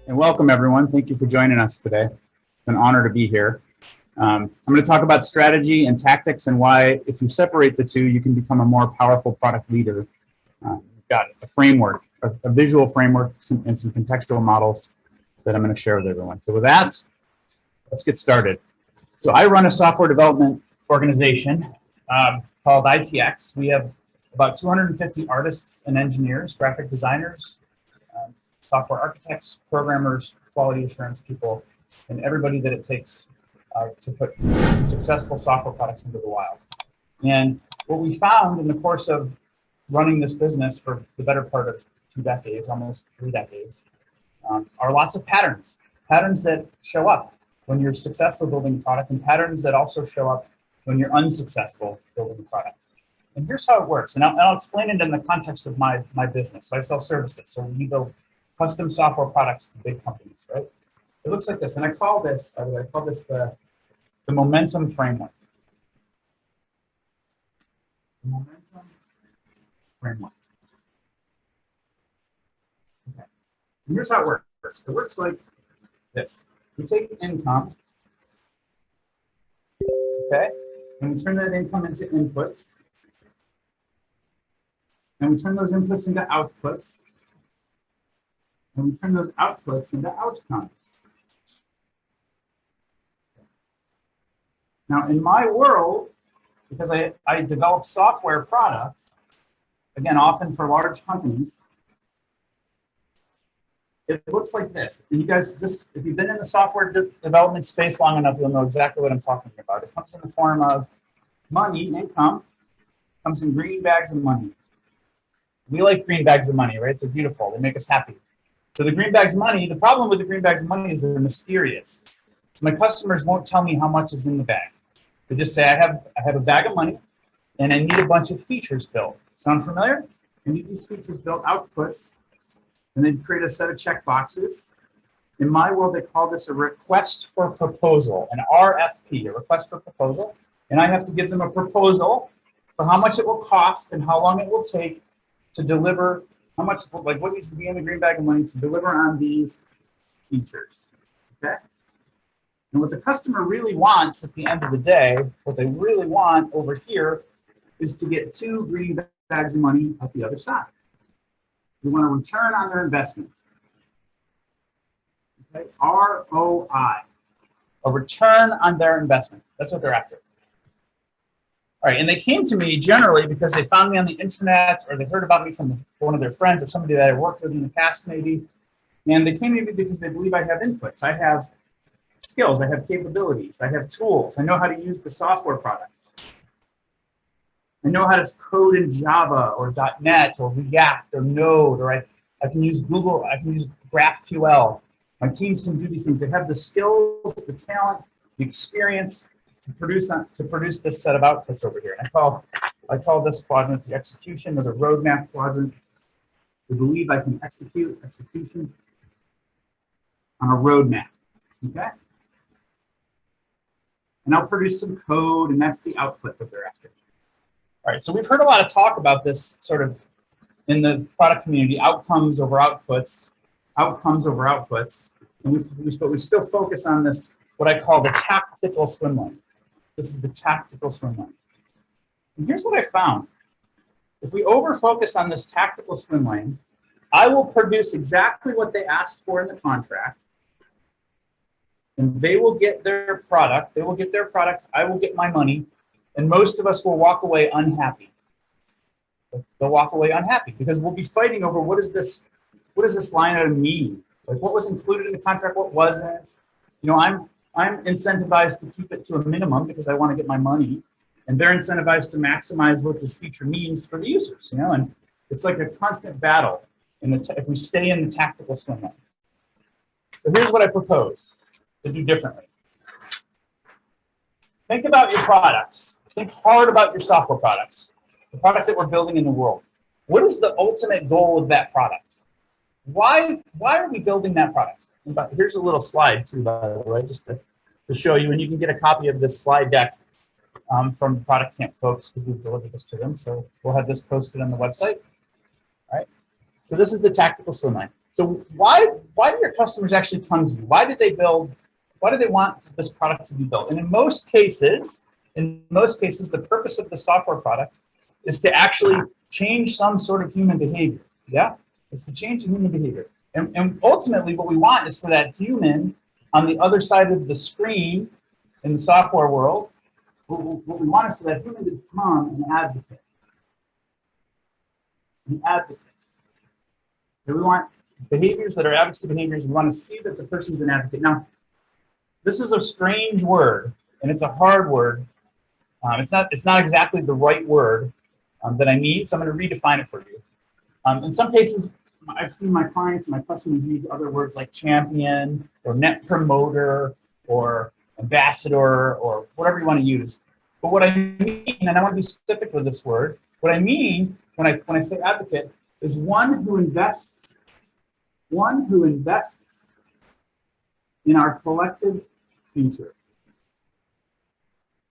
And welcome, everyone. Thank you for joining us today. It's an honor to be here. I'm going to talk about strategy and tactics and why, if you separate the two, you can become a more powerful product leader. We've got a framework, a visual framework, and some contextual models that I'm going to share with everyone. So with that, let's get started. So I run a software development organization called ITX. We have about 250 artists and engineers, graphic designers, software architects, programmers, quality assurance people, and everybody that it takes to put successful software products into the wild. And what we found in the course of running this business for the better part of 2 decades, almost 3 decades, are lots of patterns that show up when you're successful building a product, and patterns that also show up when you're unsuccessful building a product. And here's how it works, and I'll explain it in the context of my business. So I sell services, so we build custom software products to big companies, right? It looks like this, and I call this the momentum framework. The momentum framework. Okay. And here's how it works. It works like this. We take income, okay, and we turn that income into inputs, and we turn those inputs into outputs, and we turn those outputs into outcomes. Now, in my world, because I develop software products, again, often for large companies, it looks like this. And you guys, if you've been in the software development space long enough, you'll know exactly what I'm talking about. It comes in the form of money, income, comes in green bags of money. We like green bags of money, right? They're beautiful. They make us happy. So the green bags of money, the problem with the green bags of money is they're mysterious. My customers won't tell me how much is in the bag. They just say, I have a bag of money and I need a bunch of features built. Sound familiar? I need these features built, outputs, and then create a set of checkboxes. In my world, they call this a request for proposal, an RFP, a request for proposal. And I have to give them a proposal for how much it will cost and how long it will take to deliver, how much, like what needs to be in the green bag of money to deliver on these features, okay? And what the customer really wants at the end of the day, what they really want over here is to get 2 green bags of money at the other side. They want a return on their investment, okay? ROI, a return on their investment. That's what they're after. All right, and they came to me generally because they found me on the internet, or they heard about me from one of their friends or somebody that I worked with in the past maybe. And they came to me because they believe I have inputs. I have skills, I have capabilities, I have tools. I know how to use the software products. I know how to code in Java or .NET or React or Node, or I can use Google, I can use GraphQL. My teams can do these things. They have the skills, the talent, the experience to produce this set of outputs over here. And I call this quadrant the execution. There's a roadmap quadrant. We believe I can execution on a roadmap, okay? And I'll produce some code, and that's the output that they're after. All right, so we've heard a lot of talk about this sort of in the product community, outcomes over outputs, and we still focus on this, what I call the tactical swim lane. This is the tactical swim lane. And here's what I found. If we over-focus on this tactical swim lane, I will produce exactly what they asked for in the contract, and they will get their product, I will get my money, and most of us will walk away unhappy. They'll walk away unhappy because we'll be fighting over what does this line item mean? Like, what was included in the contract, what wasn't? You know, I'm incentivized to keep it to a minimum because I want to get my money, and they're incentivized to maximize what this feature means for the users, you know, and it's like a constant battle if we stay in the tactical swim lane. So here's what I propose to do differently. Think about your products. Think hard about your software products, the product that we're building in the world. What is the ultimate goal of that product? Why are we building that product? Here's a little slide too, by the way, just to show you, and you can get a copy of this slide deck from ProductCamp folks because we've delivered this to them. So we'll have this posted on the website. All right. So this is the tactical swim lane. So why do your customers actually come to you? Why do they want this product to be built? And in most cases, the purpose of the software product is to actually change some sort of human behavior. Yeah, it's to change human behavior. And ultimately what we want is for that human on the other side of the screen in the software world, what we want is for that human to become an advocate. An advocate. And we want behaviors that are advocacy behaviors. We want to see that the person's an advocate. Now, this is a strange word, and it's a hard word. It's not exactly the right word that I need, so I'm going to redefine it for you. In some cases, I've seen my clients and my customers use other words like champion or net promoter or ambassador or whatever you want to use. But what I mean, and I want to be specific with this word, what I mean when I say advocate is one who invests in our collective future.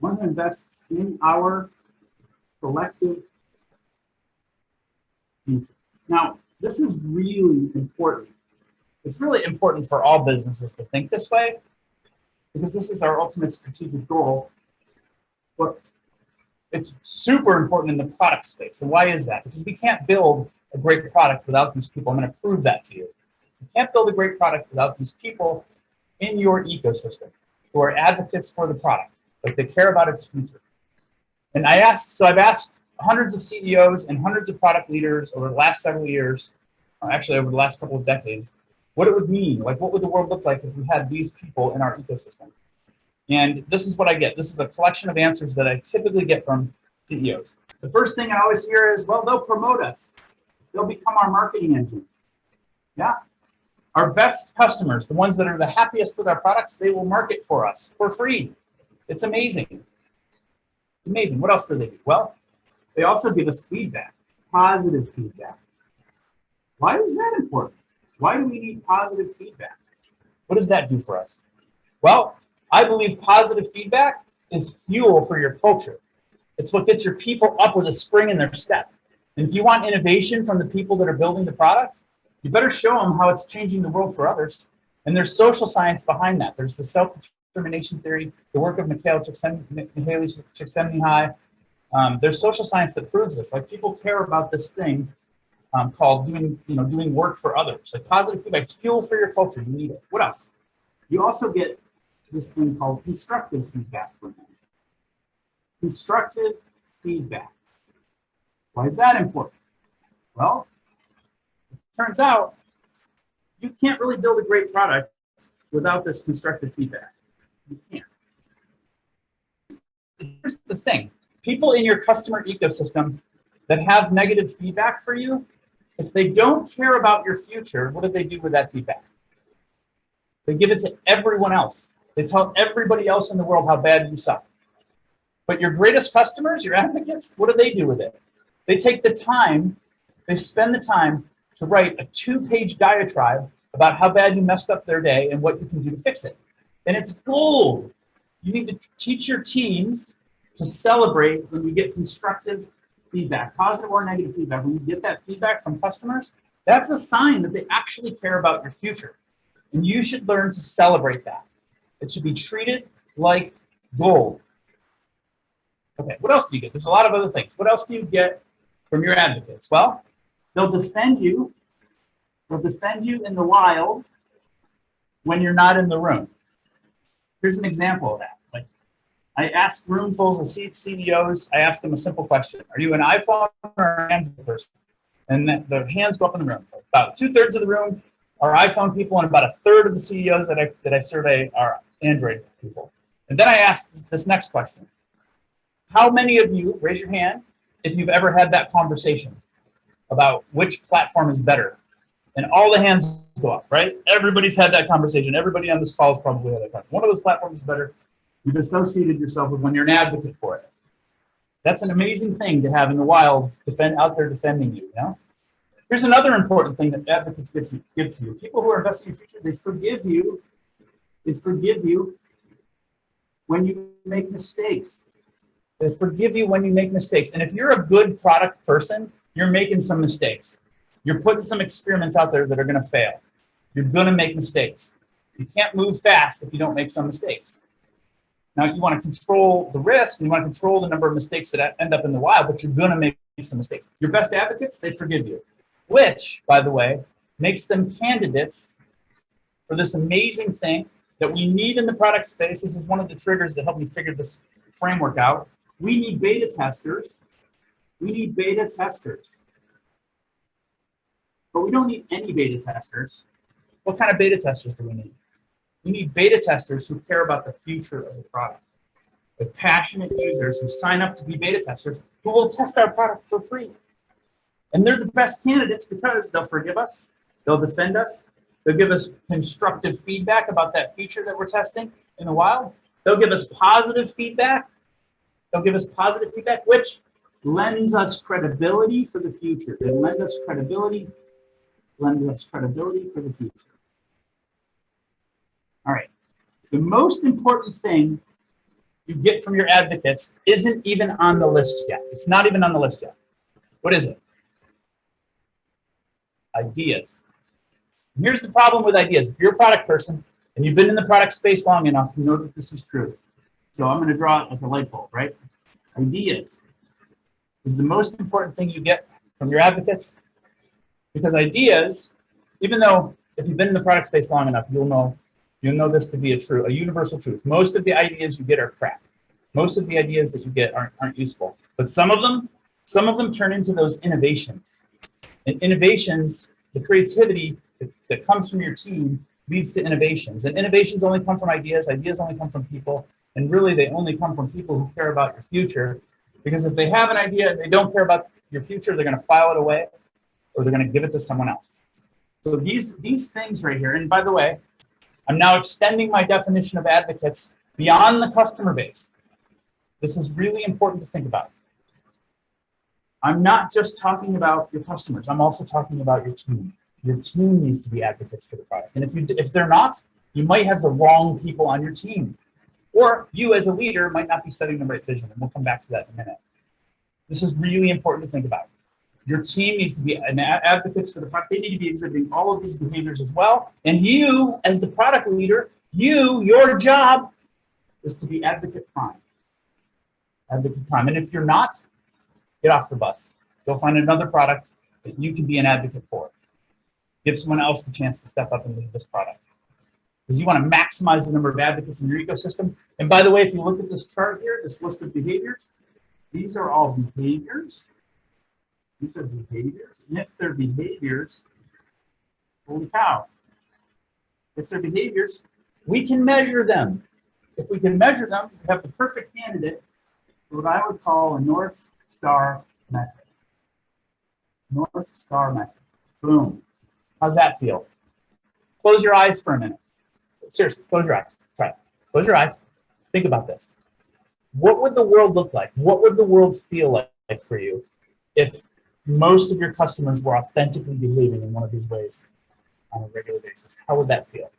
One who invests in our collective future. Now, this is really important. It's really important for all businesses to think this way because this is our ultimate strategic goal. But it's super important in the product space. And why is that? Because we can't build a great product without these people. I'm going to prove that to you. You can't build a great product without these people in your ecosystem who are advocates for the product, like they care about its future. And I've asked hundreds of CEOs and hundreds of product leaders over the last several years, actually over the last couple of decades, what it would mean, like what would the world look like if we had these people in our ecosystem? And this is what I get. This is a collection of answers that I typically get from CEOs. The first thing I always hear is, well, they'll promote us. They'll become our marketing engine. Yeah. Our best customers, the ones that are the happiest with our products, they will market for us for free. It's amazing. It's amazing. What else do they do? Well, they also give us feedback, positive feedback. Why is that important? Why do we need positive feedback? What does that do for us? Well, I believe positive feedback is fuel for your culture. It's what gets your people up with a spring in their step. And if you want innovation from the people that are building the product, you better show them how it's changing the world for others. And there's social science behind that. There's the self-determination theory, the work of Mihaly Csikszentmihalyi. There's social science that proves this. Like people care about this thing called doing work for others. Like positive feedback, it's fuel for your culture. You need it. What else? You also get this thing called constructive feedback from them. Constructive feedback. Why is that important? Well, it turns out you can't really build a great product without this constructive feedback. You can't. Here's the thing. People in your customer ecosystem that have negative feedback for you, if they don't care about your future, what do they do with that feedback? They give it to everyone else. They tell everybody else in the world how bad you suck. But your greatest customers, your advocates, what do they do with it? They take the time, they spend the time to write a 2-page diatribe about how bad you messed up their day and what you can do to fix it. And it's gold. You need to teach your teams to celebrate when you get constructive feedback, positive or negative feedback. When you get that feedback from customers, that's a sign that they actually care about your future. And you should learn to celebrate that. It should be treated like gold. Okay, what else do you get? There's a lot of other things. What else do you get from your advocates? Well, they'll defend you. They'll defend you in the wild when you're not in the room. Here's an example of that. Like, I ask roomfuls of CEOs, I ask them a simple question. Are you an iPhone or an Android person? And the hands go up in the room. About 2/3 of the room are iPhone people, and about 1/3 of the CEOs that I survey are Android people. And then I ask this next question. How many of you, raise your hand, if you've ever had that conversation about which platform is better? And all the hands go up, right? Everybody's had that conversation. Everybody on this call has probably had that conversation. One of those platforms is better. You've associated yourself with when you're an advocate for it. That's an amazing thing to have in the wild, out there defending you, you know? Here's another important thing that advocates give to you. People who are investing in your future, they forgive you. They forgive you when you make mistakes. They forgive you when you make mistakes. And if you're a good product person, you're making some mistakes. You're putting some experiments out there that are going to fail. You're going to make mistakes. You can't move fast if you don't make some mistakes. Now, you want to control the risk, and you want to control the number of mistakes that end up in the wild, but you're going to make some mistakes. Your best advocates, they forgive you, which, by the way, makes them candidates for this amazing thing that we need in the product space. This is one of the triggers that helped me figure this framework out. We need beta testers. We need beta testers. But we don't need any beta testers. What kind of beta testers do we need? We need beta testers who care about the future of the product. The passionate users who sign up to be beta testers who will test our product for free. And they're the best candidates because they'll forgive us, they'll defend us, they'll give us constructive feedback about that feature that we're testing in the wild. They'll give us positive feedback. They'll give us positive feedback, which lends us credibility for the future. They lend us credibility for the future. All right. The most important thing you get from your advocates isn't even on the list yet. It's not even on the list yet. What is it? Ideas. And here's the problem with ideas. If you're a product person and you've been in the product space long enough, you know that this is true. So I'm going to draw it like a light bulb, right? Ideas is the most important thing you get from your advocates, because ideas, even though if you've been in the product space long enough, you'll know this to be a universal truth. Most of the ideas you get are crap. Most of the ideas that you get aren't useful. But some of them turn into those innovations. And innovations, the creativity that comes from your team leads to innovations. And innovations only come from ideas. Ideas only come from people. And really, they only come from people who care about your future. Because if they have an idea and they don't care about your future, they're going to file it away or they're going to give it to someone else. So these things right here, and by the way, I'm now extending my definition of advocates beyond the customer base. This is really important to think about. I'm not just talking about your customers. I'm also talking about your team. Your team needs to be advocates for the product. And if they're not, you might have the wrong people on your team. Or you as a leader might not be setting the right vision. And we'll come back to that in a minute. This is really important to think about. Your team needs to be advocates for the product. They need to be exhibiting all of these behaviors as well. And you, as the product leader, your job is to be advocate prime. Advocate prime. And if you're not, get off the bus. Go find another product that you can be an advocate for. Give someone else the chance to step up and lead this product. Because you want to maximize the number of advocates in your ecosystem. And by the way, if you look at this chart here, this list of behaviors, these are all behaviors. These are behaviors. And if they're behaviors, holy cow. If they're behaviors, we can measure them. If we can measure them, we have the perfect candidate for what I would call a North Star metric. North Star metric. Boom. How's that feel? Close your eyes for a minute. Seriously, close your eyes. Try it. Close your eyes. Think about this. What would the world look like? What would the world feel like for you if most of your customers were authentically behaving in one of these ways on a regular basis? How would that feel?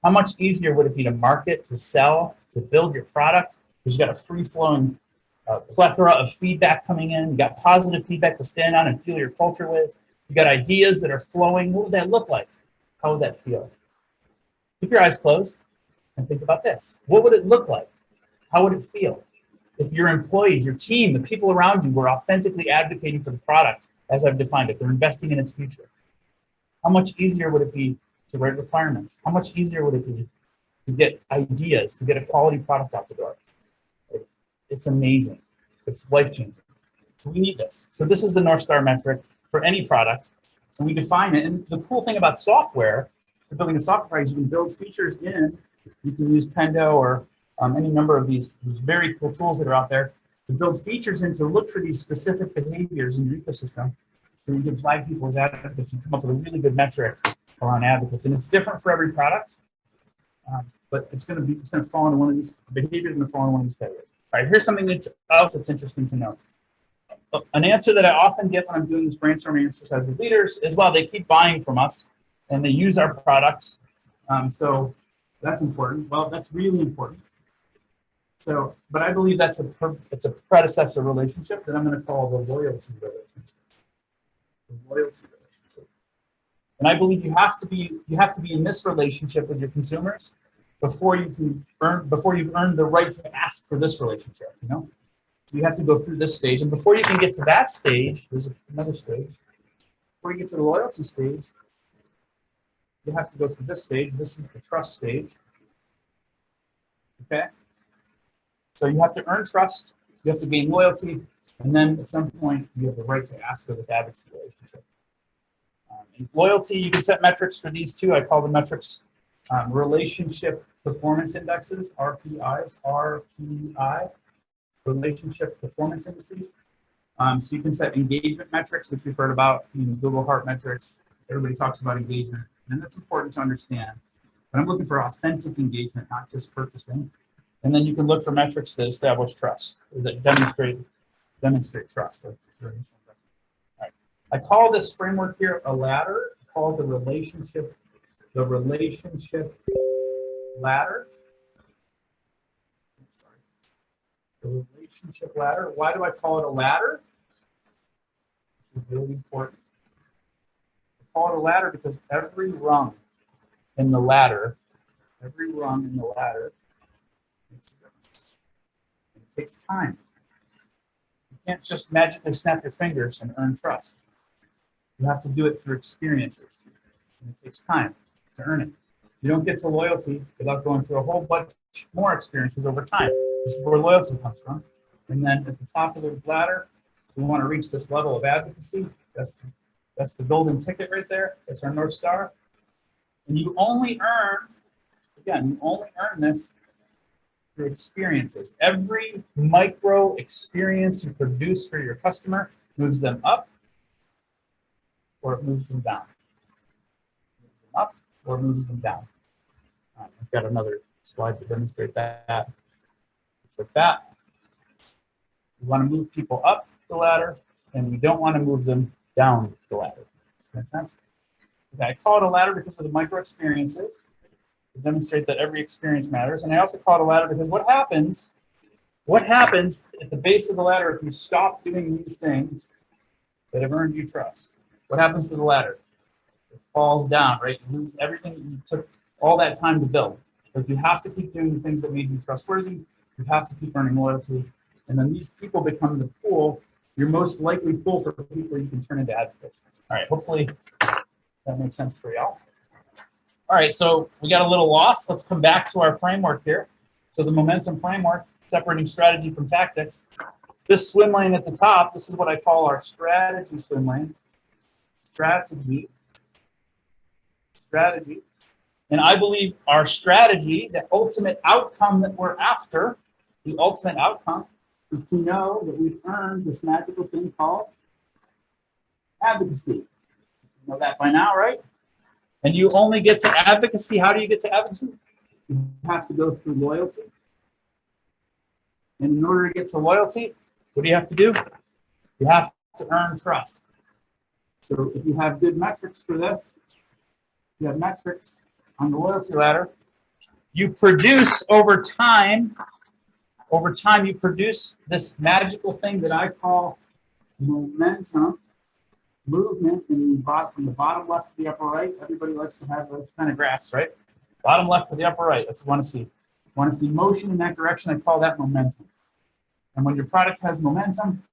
How much easier would it be to market, to sell, to build your product? Because you got a free-flowing plethora of feedback coming in. You got positive feedback to stand on and feel your culture with. You got ideas that are flowing. What would that look like? How would that feel? Keep your eyes closed and think about this. What would it look like? How would it feel if your employees, your team, the people around you were authentically advocating for the product as I've defined it? They're investing in its future. How much easier would it be to write requirements? How much easier would it be to get ideas, to get a quality product out the door? It's amazing. It's life-changing. So we need this. So this is the North Star metric for any product. And we define it. And the cool thing about software, for building a software product, is you can build features in. You can use Pendo or any number of these very cool tools that are out there to build features in to look for these specific behaviors in your ecosystem. So you can flag people as advocates and come up with a really good metric around advocates. And it's different for every product, but it's going to fall into one of these behaviors and fall into one of these categories. All right, here's something else that's interesting to know. An answer that I often get when I'm doing this brainstorming exercise with leaders is, well, they keep buying from us and they use our products. So that's important. Well, that's really important. So, but I believe it's a predecessor relationship that I'm going to call the loyalty relationship. The loyalty relationship. relationship. And I believe you have to be in this relationship with your consumers before you've earned the right to ask for this relationship, you know? You have to go through this stage, and before you can get to that stage, there's another stage. Before you get to the loyalty stage, you have to go through this stage. This is the trust stage. Okay? So you have to earn trust, you have to gain loyalty, and then at some point you have the right to ask for this advocacy relationship. In loyalty, you can set metrics for these two. I call the metrics relationship performance indexes, RPIs, RPI, relationship performance indices. So you can set engagement metrics, which we've heard about, Google Heart metrics. Everybody talks about engagement, and that's important to understand. But I'm looking for authentic engagement, not just purchasing. And then you can look for metrics that establish trust, or that demonstrate trust. All right. I call this framework here a ladder, called the relationship ladder. Sorry. The relationship ladder. Why do I call it a ladder? This is really important. I call it a ladder because every rung in the ladder makes a difference. And it takes time. You can't just magically snap your fingers and earn trust. You have to do it through experiences. And it takes time to earn it. You don't get to loyalty without going through a whole bunch more experiences over time. This is where loyalty comes from. And then at the top of the ladder, we want to reach this level of advocacy. That's the golden ticket right there. That's our North Star. And you only earn this through experiences. Every micro experience you produce for your customer moves them up or it moves them down. Moves them up or moves them down. I've got another slide to demonstrate that. It's like that. We want to move people up the ladder, and we don't want to move them down the ladder. Does that make sense? Okay, I call it a ladder because of the micro experiences to demonstrate that every experience matters. And I also call it a ladder because what happens at the base of the ladder if you stop doing these things that have earned you trust? What happens to the ladder? It falls down, right? You lose everything that you took all that time to build. But you have to keep doing the things that made you trustworthy. You have to keep earning loyalty. And then these people become the pool, your most likely pool for people you can turn into advocates. All right, hopefully that makes sense for y'all. All right, so we got a little lost. Let's come back to our framework here. So the momentum framework, separating strategy from tactics. This swim lane at the top, this is what I call our strategy swim lane. Strategy. And I believe our strategy, the ultimate outcome that we're after, the ultimate outcome is to know that we've earned this magical thing called advocacy. You know that by now, right? And you only get to advocacy. How do you get to advocacy? You have to go through loyalty. And in order to get to loyalty, what do you have to do? You have to earn trust. So if you have good metrics for this, you have metrics on the loyalty ladder, you produce over time you produce this magical thing that I call momentum, movement from the bottom left to the upper right. Everybody likes to have those kind of graphs, right? Bottom left to the upper right, that's what we want to see. Want to see motion in that direction, I call that momentum. And when your product has momentum,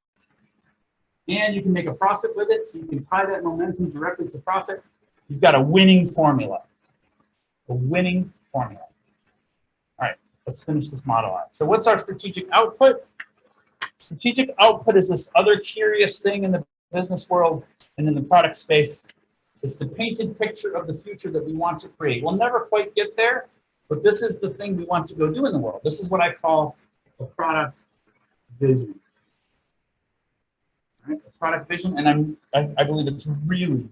and you can make a profit with it, so you can tie that momentum directly to profit, you've got a winning formula. A winning formula. All right, let's finish this model out. So what's our strategic output? Strategic output is this other curious thing in the business world and in the product space. It's the painted picture of the future that we want to create. We'll never quite get there, but this is the thing we want to go do in the world. This is what I call a product vision. All right, a product vision, and I believe it's really,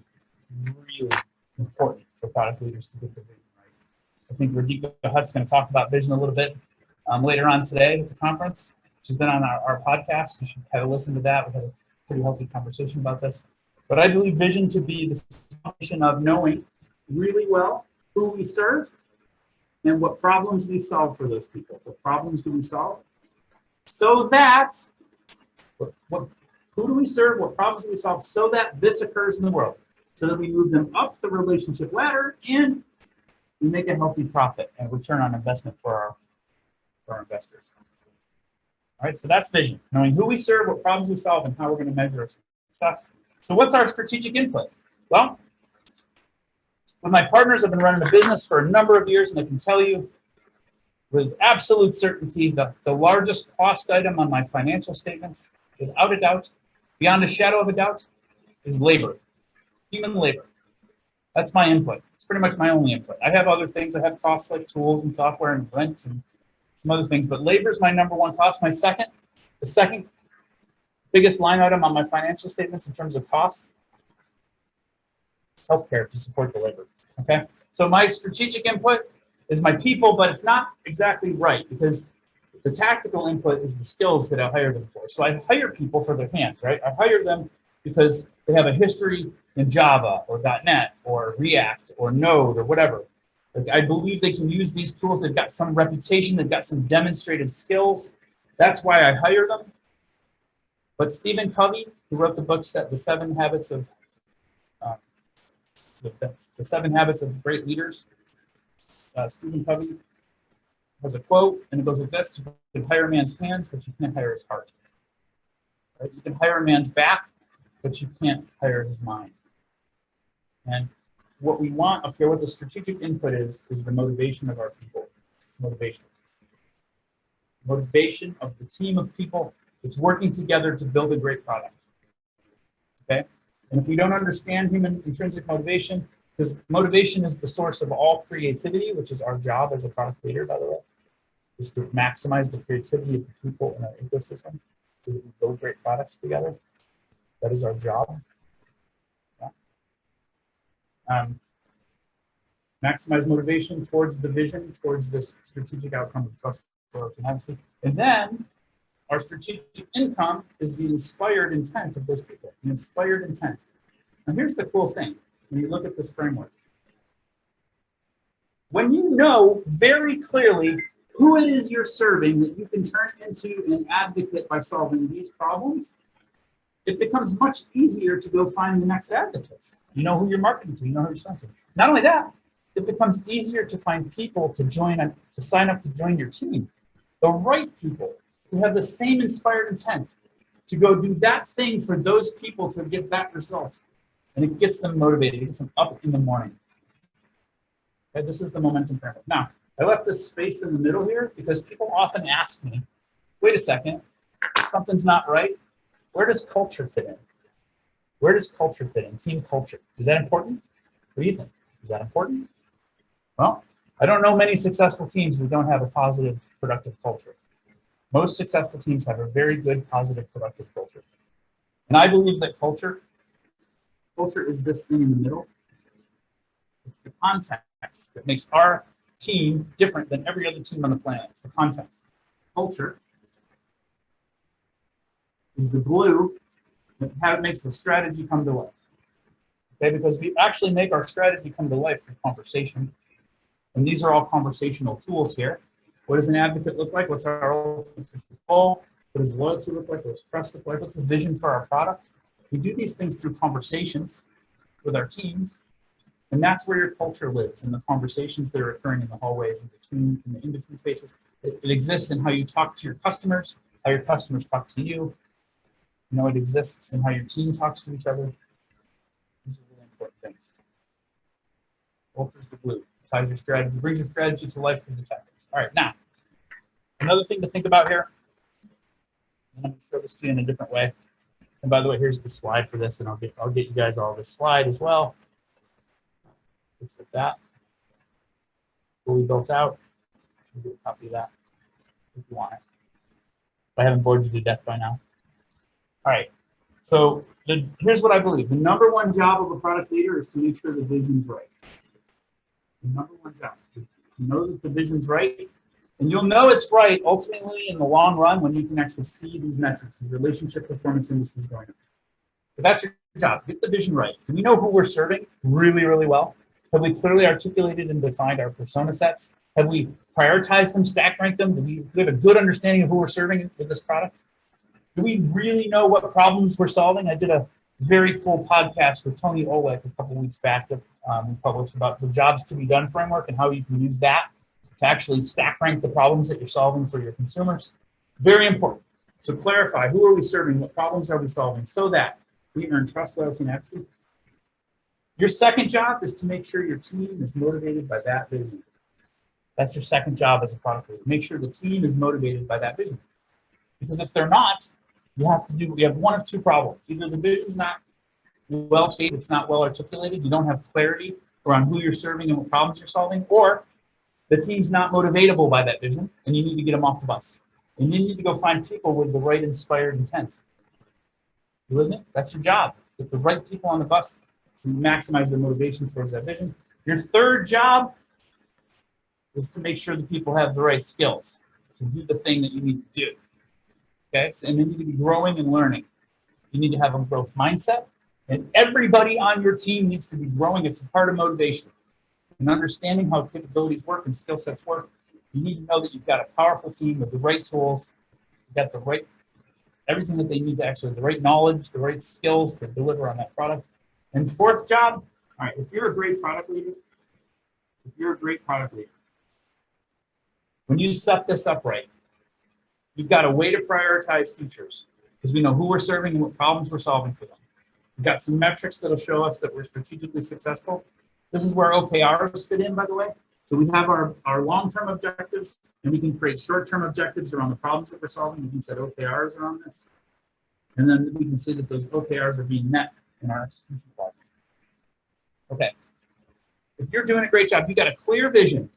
really important for product leaders to get the vision right. I think Radhika Hutt's going to talk about vision a little bit later on today at the conference. She's been on our podcast. You should have a listen to that. We had a pretty healthy conversation about this. But I believe vision to be the combination of knowing really well who we serve and what problems we solve for those people. What problems do we solve? So that, who do we serve? What problems do we solve so that this occurs in the world? so that we move them up the relationship ladder and we make a healthy profit and return on investment for our investors. All right, so that's vision, knowing who we serve, what problems we solve, and how we're going to measure our success. So what's our strategic input? Well, with my partners, I've been running a business for a number of years, and I can tell you with absolute certainty the largest cost item on my financial statements, without a doubt, beyond a shadow of a doubt, is labor, human labor. That's my input. It's pretty much my only input. I have other things. I have costs like tools and software and rent and some other things, but labor is my number one cost. The second biggest line item on my financial statements in terms of costs, healthcare to support the labor, okay? So my strategic input is my people, but it's not exactly right because the tactical input is the skills that I hire them for. So I hire people for their hands, right? I hire them because they have a history in Java or .NET or React or Node or whatever. Like, I believe they can use these tools. They've got some reputation. They've got some demonstrated skills. That's why I hire them. But Stephen Covey, who wrote the book The 7 Habits of the 7 Habits of Great Leaders, Stephen Covey has a quote, and it goes like this: "You can hire a man's hands, but you can't hire his heart. Right? You can hire a man's back, but you can't hire his mind." And what we want up here, what the strategic input is the motivation of our people. It's motivation. Motivation of the team of people that's working together to build a great product. Okay? And if we don't understand human intrinsic motivation, because motivation is the source of all creativity, which is our job as a product leader, by the way, is to maximize the creativity of the people in our ecosystem so that we build great products together. That is our job. Yeah. Maximize motivation towards the vision, towards this strategic outcome of trust, loyalty, and advocacy. And then our strategic income is the inspired intent of those people, the inspired intent. And here's the cool thing when you look at this framework. When you know very clearly who it is you're serving that you can turn into an advocate by solving these problems, it becomes much easier to go find the next advocates. You know who you're marketing to, you know who you're selling to. Not only that, it becomes easier to find people to sign up to join your team. The right people who have the same inspired intent to go do that thing for those people to get that result. And it gets them motivated, it gets them up in the morning. Okay, this is the momentum pyramid. Now, I left this space in the middle here because people often ask me, wait a second, something's not right. Where does culture fit in? Where does culture fit in? Team culture. Is that important? What do you think? Is that important? Well, I don't know many successful teams that don't have a positive, productive culture. Most successful teams have a very good, positive, productive culture. And I believe that culture is this thing in the middle. It's the context that makes our team different than every other team on the planet. It's the context. Culture is the glue that makes the strategy come to life. Okay, because we actually make our strategy come to life through conversation. And these are all conversational tools here. What does an advocate look like? What's our ultimate goal? What does loyalty look like? What's trust look like? What's the vision for our product? We do these things through conversations with our teams. And that's where your culture lives, in the conversations that are occurring in the hallways, in the in-between spaces. It exists in how you talk to your customers, how your customers talk to you. You know, it exists in how your team talks to each other. These are really important things. Culture is the glue. It ties your strategy, brings your strategy to life through the tactics. All right, now, another thing to think about here, and I'm going to show this to you in a different way. And by the way, here's the slide for this, and I'll get you guys all this slide as well. Looks like that. Fully built out. You can get a copy of that if you want it. If I haven't bored you to death by now. All right. So here's what I believe. The number one job of a product leader is to make sure the vision's right. The number one job. To know that the vision's right. And you'll know it's right ultimately in the long run when you can actually see these metrics, these relationship performance indices going up. But that's your job. Get the vision right. Do we know who we're serving really, really well? Have we clearly articulated and defined our persona sets? Have we prioritized them, stack ranked them? Do we have a good understanding of who we're serving with this product? Do we really know what problems we're solving? I did a very cool podcast with Tony Olek a couple weeks back that we published about the jobs to be done framework and how you can use that to actually stack rank the problems that you're solving for your consumers. Very important. So clarify, who are we serving? What problems are we solving so that we earn trust, loyalty, and efficacy? Your second job is to make sure your team is motivated by that vision. That's your second job as a product leader. Make sure the team is motivated by that vision. Because if they're not, you have one of two problems. Either the vision's not well stated, it's not well articulated, you don't have clarity around who you're serving and what problems you're solving, or the team's not motivatable by that vision, and you need to get them off the bus. And you need to go find people with the right inspired intent. You with me? That's your job. Get the right people on the bus to maximize their motivation towards that vision. Your third job is to make sure that people have the right skills to do the thing that you need to do. Okay, so, and they need to be growing and learning. You need to have a growth mindset, and everybody on your team needs to be growing. It's a part of motivation. And understanding how capabilities work and skill sets work, you need to know that you've got a powerful team with the right tools, you've got the right, everything that they need to actually, the right knowledge, the right skills to deliver on that product. And fourth job, all right, if you're a great product leader, when you set this up right, you've got a way to prioritize features because we know who we're serving and what problems we're solving for them. We've got some metrics that'll show us that we're strategically successful. This is where OKRs fit in, by the way. So we have our long-term objectives, and we can create short-term objectives around the problems that we're solving. We can set OKRs around this. And then we can see that those OKRs are being met in our execution plan. Okay. If you're doing a great job, you've got a clear vision.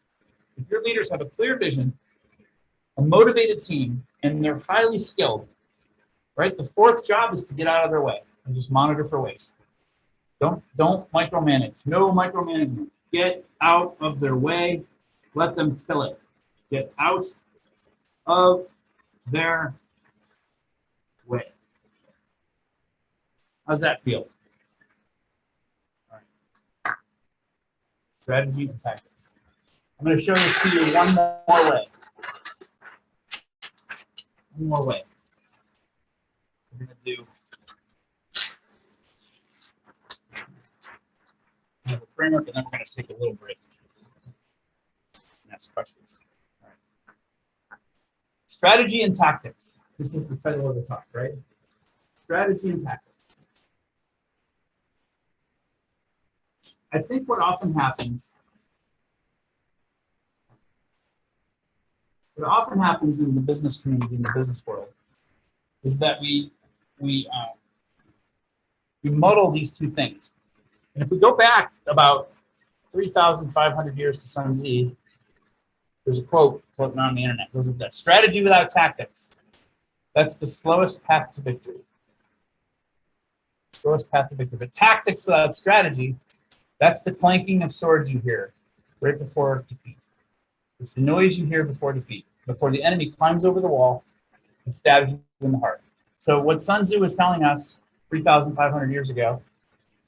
If your leaders have a clear vision, a motivated team, and they're highly skilled, right? The fourth job is to get out of their way and just monitor for waste. Don't micromanage. No micromanagement. Get out of their way. Let them kill it. Get out of their way. How's that feel? All right. Strategy and tactics. I'm going to show this to you one more way. One more way. We're going to do a framework, and then we're going to take a little break and ask questions. All right. Strategy and tactics. This is the title of the talk, right? Strategy and tactics. I think what often happens in the business community, in the business world, is that we muddle these two things. And if we go back about 3,500 years to Sun Tzu, there's a quote floating around the internet. It goes like that: strategy without tactics, that's the slowest path to victory. Slowest path to victory. But tactics without strategy, that's the clanking of swords you hear right before defeat. It's the noise you hear before defeat, before the enemy climbs over the wall and stabs you in the heart. So what Sun Tzu was telling us 3,500 years ago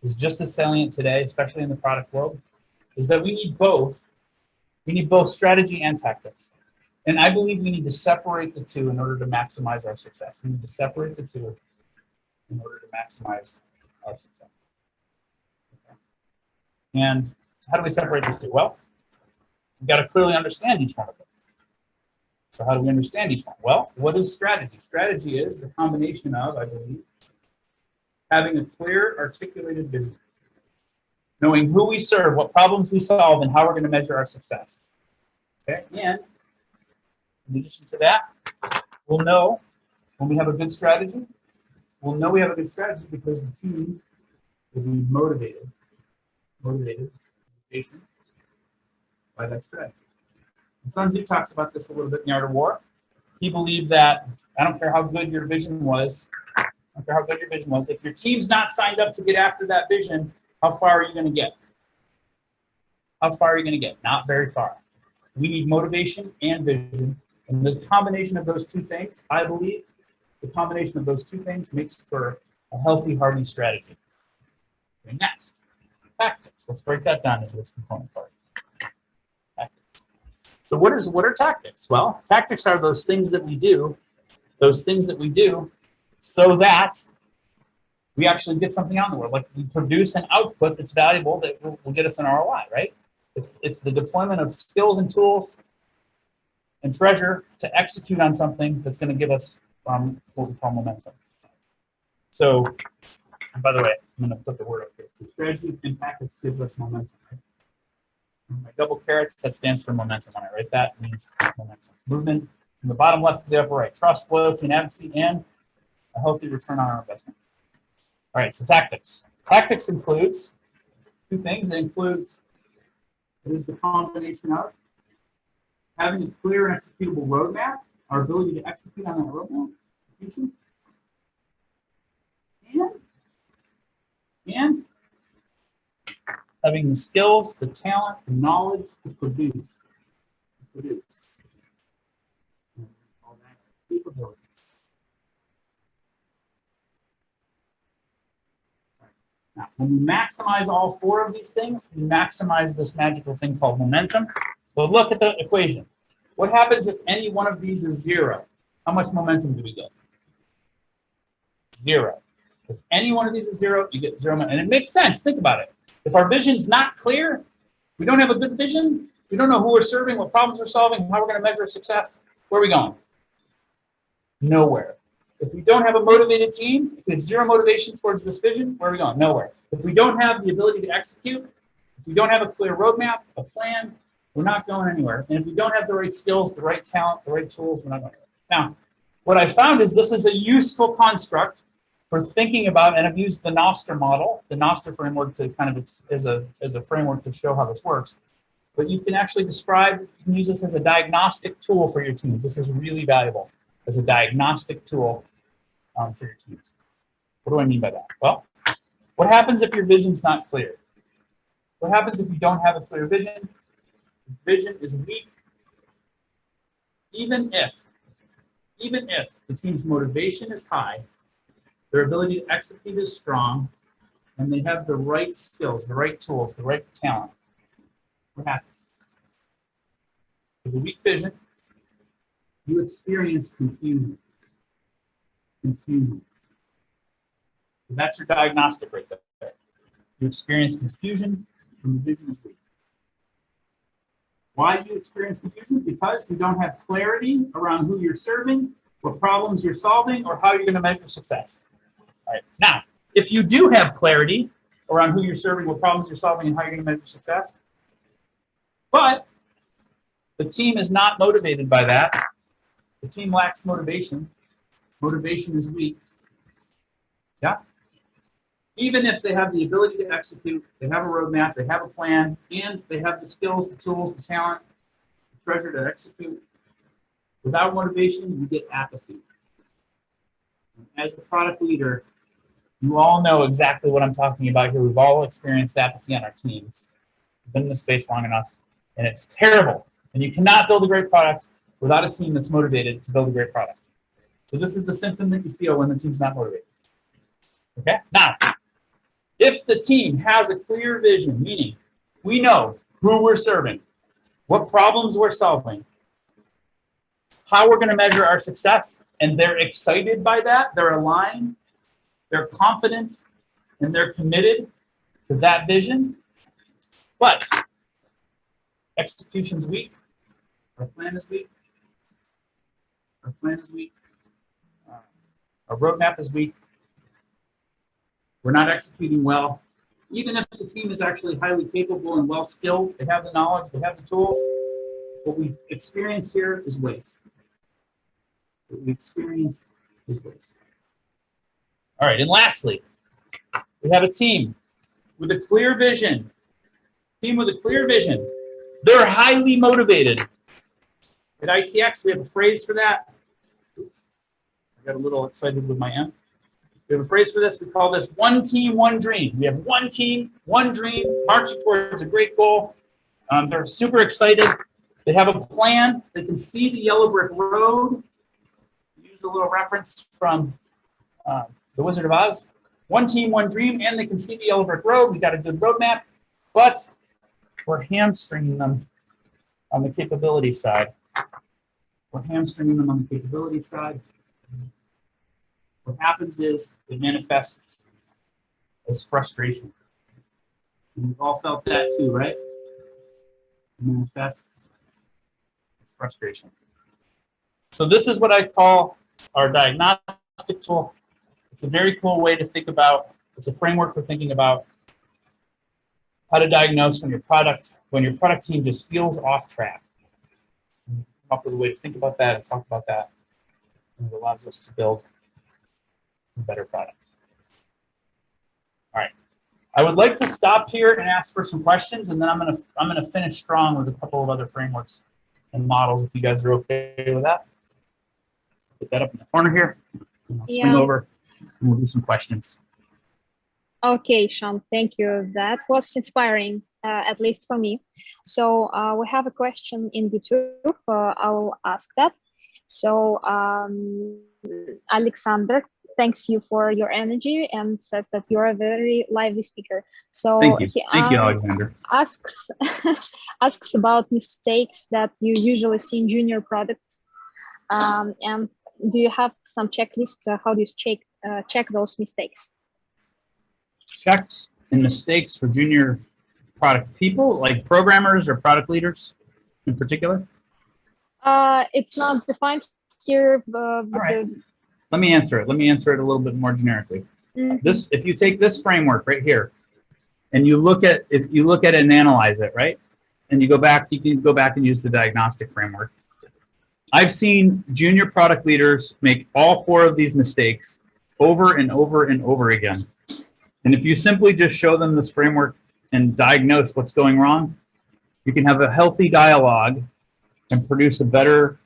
is just as salient today, especially in the product world, is that we need both. We need both strategy and tactics. And I believe we need to separate the two in order to maximize our success. We need to separate the two in order to maximize our success. Okay. And how do we separate these two? Well, we've got to clearly understand each one of them. So how do we understand each one? Well, what is strategy? Strategy is the combination of, I believe, having a clear, articulated vision, knowing who we serve, what problems we solve, and how we're going to measure our success. Okay, and in addition to that, we'll know when we have a good strategy. We'll know we have a good strategy because the team will be motivated by that strategy. And Sun Tzu talks about this a little bit in The Art of War. He believed that I don't care how good your vision was, if your team's not signed up to get after that vision, how far are you going to get? How far are you going to get? Not very far. We need motivation and vision. And the combination of those two things, I believe, the combination of those two things makes for a healthy, hardy strategy. Okay, next, tactics. Let's break that down into its component part. Tactics. So what are tactics? Well, tactics are those things that we do so that we actually get something out in the world. Like we produce an output that's valuable that will get us an ROI, right? It's the deployment of skills and tools and treasure to execute on something that's going to give us what we call momentum. So, and by the way, I'm going to put the word up here. The strategy and tactics gives us momentum. Right? My double carrots, that stands for momentum. When I write that, it means momentum. Movement from the bottom left to the upper right. Trust, loyalty, and advocacy, and a healthy return on our investment. All right, so tactics. Tactics includes two things. It is the combination of having a clear and executable roadmap, our ability to execute on that roadmap, and having the skills, the talent, the knowledge to produce. All that capabilities. Now, when we maximize all four of these things, we maximize this magical thing called momentum. So look at the equation. What happens if any one of these is 0? How much momentum do we get? 0. If any one of these is 0, you get 0 momentum. And it makes sense. Think about it. If our vision's not clear, we don't have a good vision, we don't know who we're serving, what problems we're solving, how we're going to measure success, where are we going? Nowhere. If we don't have a motivated team, if we have 0 motivation towards this vision, where are we going? Nowhere. If we don't have the ability to execute, if we don't have a clear roadmap, a plan, we're not going anywhere. And if we don't have the right skills, the right talent, the right tools, we're not going anywhere. Now, what I found is this is a useful construct for thinking about, and I've used the Noster model, the Noster framework to kind of as a framework to show how this works. But you can actually describe, you can use this as a diagnostic tool for your teams. This is really valuable as a diagnostic tool for your teams. What do I mean by that? Well, what happens if your vision's not clear? What happens if you don't have a clear vision? Vision is weak. Even if the team's motivation is high, their ability to execute is strong, and they have the right skills, the right tools, the right talent, what happens? With a weak vision, you experience confusion. So that's your diagnostic right there. You experience confusion when the vision is weak. Why do you experience confusion? Because you don't have clarity around who you're serving, what problems you're solving, or how you're going to measure success. All right. Now, if you do have clarity around who you're serving, what problems you're solving, and how you're going to measure success, but the team is not motivated by that, the team lacks motivation, motivation is weak, yeah? Even if they have the ability to execute, they have a roadmap, they have a plan, and they have the skills, the tools, the talent, the treasure to execute, without motivation, you get apathy. As a product leader, you all know exactly what I'm talking about here. We've all experienced apathy on our teams. We've been in the space long enough, and it's terrible. And you cannot build a great product without a team that's motivated to build a great product. So this is the symptom that you feel when the team's not motivated. Okay? Now, if the team has a clear vision, meaning we know who we're serving, what problems we're solving, how we're going to measure our success, and they're excited by that, they're aligned, they're confident, and they're committed to that vision, but execution's weak, our plan is weak, our roadmap is weak, we're not executing well. Even if the team is actually highly capable and well-skilled, they have the knowledge, they have the tools, what we experience here is waste. What we experience is waste. All right, and lastly, we have a team with a clear vision. Team with a clear vision. They're highly motivated. At ITX, we have a phrase for that. Oops, I got a little excited with my M. We have a phrase for this. We call this one team, one dream. We have one team, one dream, marching towards a great goal. They're super excited. They have a plan. They can see the yellow brick road. Use a little reference from The Wizard of Oz. One team, one dream, and they can see the yellow brick road. We got a good roadmap, but we're hamstringing them on the capability side. What happens is it manifests as frustration. And we've all felt that too, right? It manifests as frustration. So this is what I call our diagnostic tool. It's a very cool way to think about, it's a framework for thinking about how to diagnose when your product team just feels off track. Come up with a way to think about that and talk about that. And it allows us to build better products. All right. I would like to stop here and ask for some questions, and then I'm gonna finish strong with a couple of other frameworks and models if you guys are okay with that. Put that up in the corner here. And I'll swing over and we'll do some questions. Okay, Sean, thank you. That was inspiring, at least for me. So we have a question in YouTube. I'll ask that. So Alexander thanks you for your energy and says that you're a very lively speaker. So thank you, Alexander. Asks about mistakes that you usually see in junior products, and do you have some checklists? How do you check those mistakes? Checks and mistakes for junior product people, like programmers or product leaders in particular? It's not defined here. All right. Let me answer it. Let me answer it a little bit more generically. Mm-hmm. If you take this framework right here, and you look at it and analyze it, right? And you can go back and use the diagnostic framework. I've seen junior product leaders make all 4 of these mistakes over and over and over again. And if you simply just show them this framework and diagnose what's going wrong, you can have a healthy dialogue and produce a better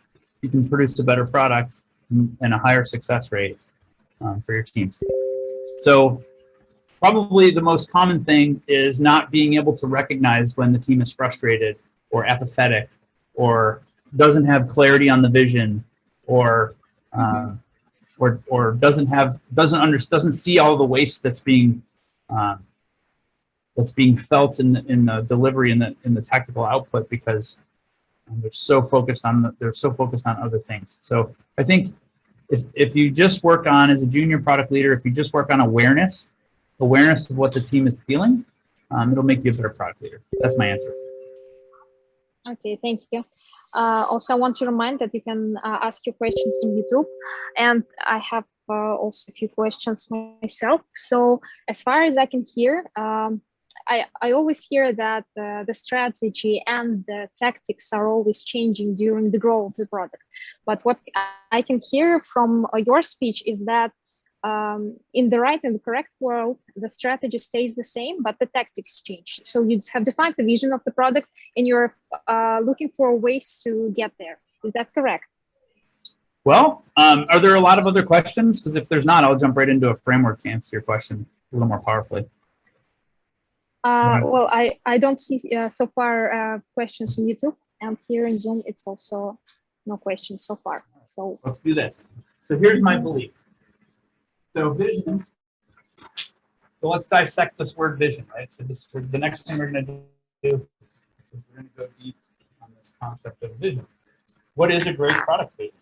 product and a higher success rate for your teams. So probably the most common thing is not being able to recognize when the team is frustrated or apathetic or doesn't have clarity on the vision or doesn't see all the waste that's being felt in the delivery and in the tactical output because they're so focused on other things. So I think if you just work on, as a junior product leader, if you just work on awareness of what the team is feeling, it'll make you a better product leader. That's my answer. Okay, thank you. Also, I want to remind that you can ask your questions in YouTube, and I have also a few questions myself. So as far as I can hear, I always hear that the strategy and the tactics are always changing during the growth of the product. But what I can hear from your speech is that in the right and the correct world, the strategy stays the same, but the tactics change. So you have defined the vision of the product and you're looking for ways to get there. Is that correct? Well, are there a lot of other questions? Because if there's not, I'll jump right into a framework to answer your question a little more powerfully. Well, I don't see so far questions in YouTube, and here in Zoom, it's also no questions so far. So let's do this. So here's my belief. So vision. So let's dissect this word vision, right? So the next thing we're going to do is we're going to go deep on this concept of vision. What is a great product vision?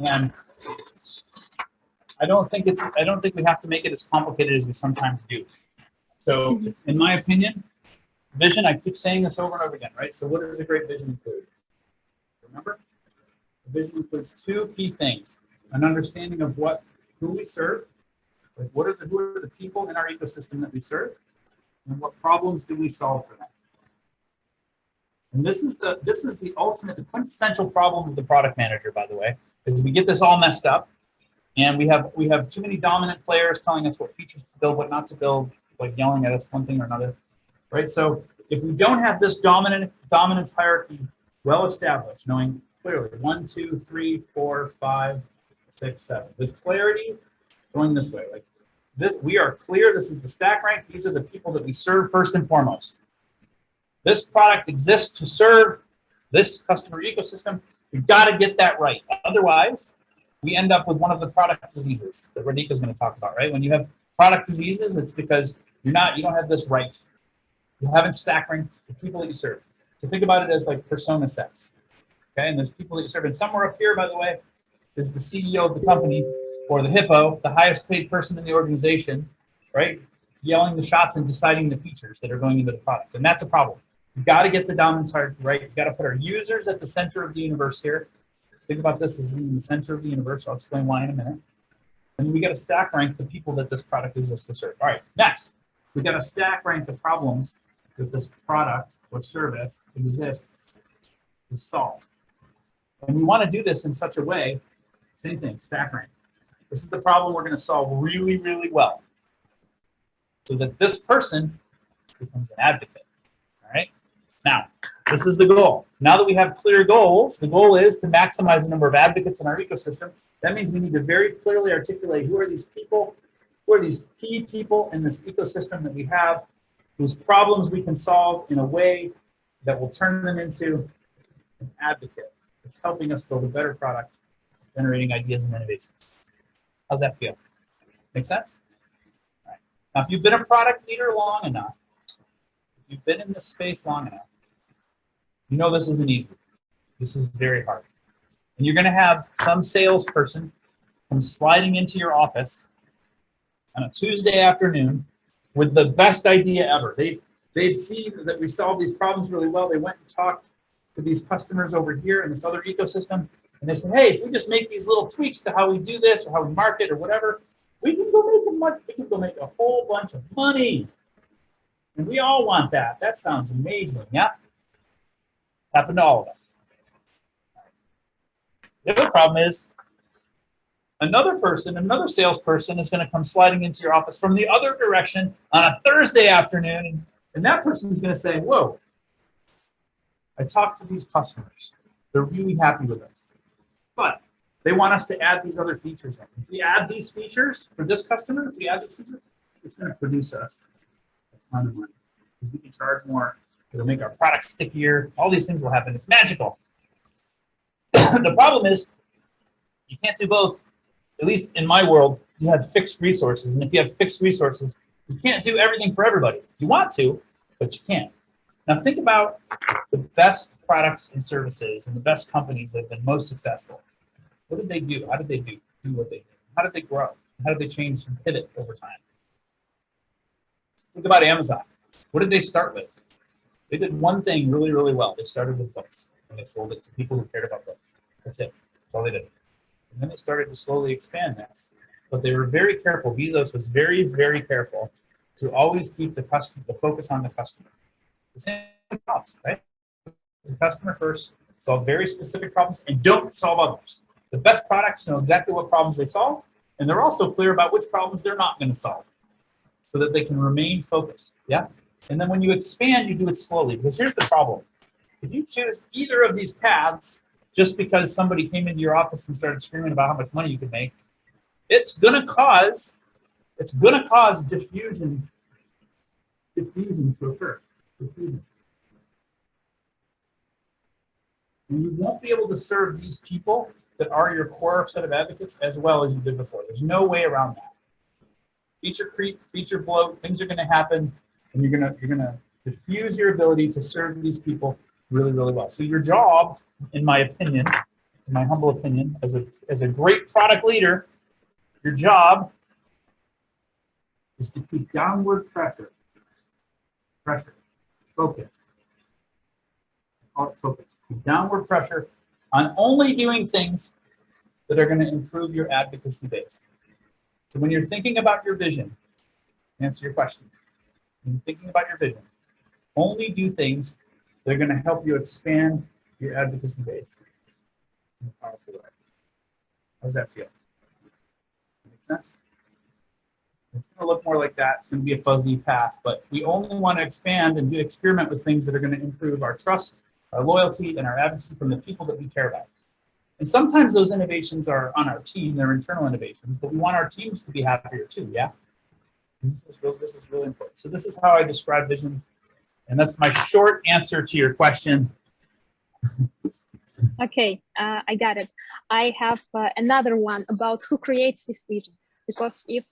And I don't think we have to make it as complicated as we sometimes do. So in my opinion, vision, I keep saying this over and over again, right? So what does a great vision include? Remember? The vision includes 2 key things: an understanding of who we serve, like who are the people in our ecosystem that we serve, and what problems do we solve for them. And this is the ultimate, the quintessential problem of the product manager, by the way, is we get this all messed up, and we have too many dominant players telling us what features to build, what not to build, like yelling at us one thing or another, right? So if we don't have this dominance hierarchy well established, knowing clearly 1, 2, 3, 4, 5, 6, 7, with clarity going this way, like this, we are clear. This is the stack rank. These are the people that we serve first and foremost. This product exists to serve this customer ecosystem. We've got to get that right. Otherwise, we end up with one of the product diseases that Radhika is going to talk about, right? When you have product diseases, it's because you don't have this right. You haven't stack ranked the people that you serve. So think about it as like persona sets. Okay, and there's people that you serve. And somewhere up here, by the way, is the CEO of the company, or the hippo, the highest paid person in the organization, right? Yelling the shots and deciding the features that are going into the product. And that's a problem. You've got to get the dominance hierarchy right. You've got to put our users at the center of the universe here. Think about this as being the center of the universe. I'll explain why in a minute. And we got to stack rank the people that this product exists to serve. All right, next, we got to stack rank the problems that this product or service exists to solve. And we want to do this in such a way, same thing, stack rank. This is the problem we're going to solve really, really well, so that this person becomes an advocate. All right. Now, this is the goal. Now that we have clear goals, the goal is to maximize the number of advocates in our ecosystem. That means we need to very clearly articulate who are these people, who are these key people in this ecosystem that we have, whose problems we can solve in a way that will turn them into an advocate. It's helping us build a better product, generating ideas and innovations. How's that feel? Make sense? All right. Now, if you've been a product leader long enough, if you've been in this space long enough, you know this isn't easy. This is very hard. And you're going to have some salesperson come sliding into your office on a Tuesday afternoon with the best idea ever. They've seen that we solve these problems really well. They went and talked to these customers over here in this other ecosystem, and they said, hey, if we just make these little tweaks to how we do this or how we market or whatever, we can go make a whole bunch of money. And we all want that. That sounds amazing, yeah? Happened to all of us. The other problem is another person, another salesperson is going to come sliding into your office from the other direction on a Thursday afternoon, and that person is going to say, whoa, I talked to these customers. They're really happy with us. But they want us to add these other features in. If we add these features for this customer, if we add this feature, it's going to produce us a ton of money because we can charge more. It'll make our product stickier. All these things will happen. It's magical. The problem is you can't do both. At least in my world, you have fixed resources. And if you have fixed resources, you can't do everything for everybody. You want to, but you can't. Now think about the best products and services and the best companies that have been most successful. What did they do? How did they do what they did? How did they grow? How did they change and pivot over time? Think about Amazon. What did they start with? They did one thing really, really well. They started with books, and they sold it to people who cared about books. That's it. That's all they did. And then they started to slowly expand this. But they were very careful. Bezos was very, very careful to always keep the focus on the customer. The same problems, right? The customer first, solve very specific problems, and don't solve others. The best products know exactly what problems they solve, and they're also clear about which problems they're not going to solve, so that they can remain focused. Yeah. And then when you expand, you do it slowly, because here's the problem. If you choose either of these paths just because somebody came into your office and started screaming about how much money you could make, it's gonna cause diffusion to occur. Diffusion. And you won't be able to serve these people that are your core set of advocates as well as you did before. There's no way around that. Feature creep, feature bloat, things are gonna happen. And you're gonna diffuse your ability to serve these people really, really well. So your job, in my opinion, in my humble opinion, as a great product leader, your job is to keep downward pressure, focus, keep downward pressure on only doing things that are going to improve your advocacy base. So when you're thinking about your vision, answer your question. When you're thinking about your vision, only do things that are going to help you expand your advocacy base in a powerful way. How does that feel? Make sense? It's going to look more like that. It's going to be a fuzzy path, but we only want to expand and experiment with things that are going to improve our trust, our loyalty, and our advocacy from the people that we care about. And sometimes those innovations are on our team, they're internal innovations, but we want our teams to be happier too, yeah? This is really important. So this is how I describe vision, and that's my short answer to your question. Okay, I got it. I have another one about who creates this vision, because if